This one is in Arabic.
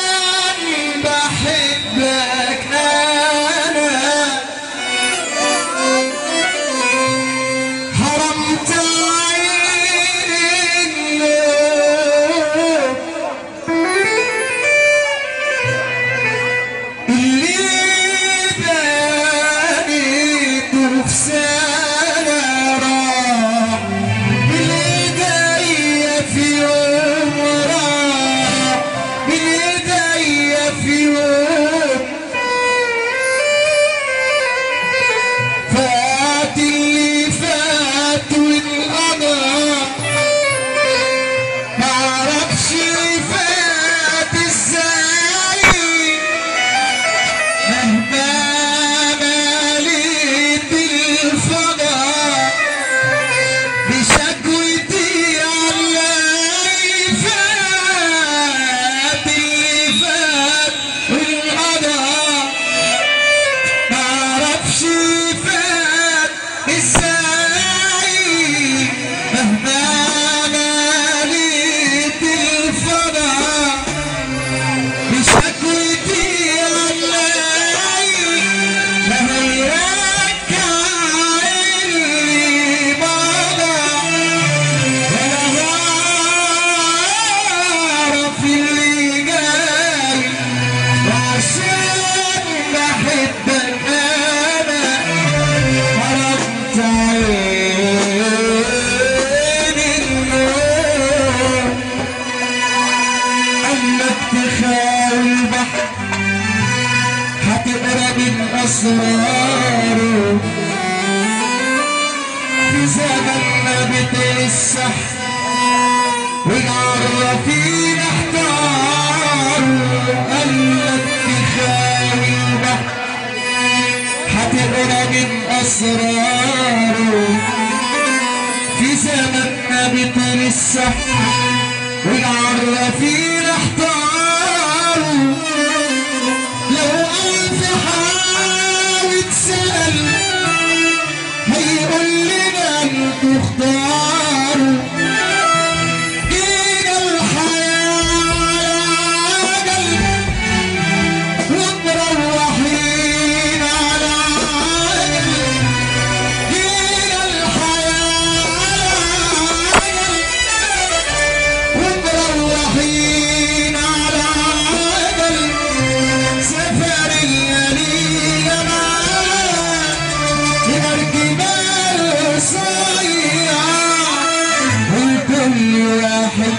عشان بحبك أنا حرمت عيني النور اللي بنيته في سنة راح بالإيديا في يوم راح بالإيديا في يوم فات اللي فات والقدر معرفش فات ازاي مهما مليت الفضاء بشكوتي علي فات اللي فات والقضاء معرفش فات ازاي مهما مليت الفضاء بشكوتي علي لما يرجع اللي مضى ولا بعرف اللي جاي وعشان بحبك انا حرمت عيني النور قالك تخاوي البحر هتقرا من اسراره في زمننا بتسح والعرافين احتاروا قالك تخاوي البحر هتقرا من اسراره في زمننا بتسح والعرافين احتاروا لو ألف حاول تسأل هيقول لنا انتوا اختاروا جينا الحياة على عجل ومروحين على عجل جينا الحياة على عجل ومروحين على عجل سفرية لينا معاك مركبة صايعة والكل واحد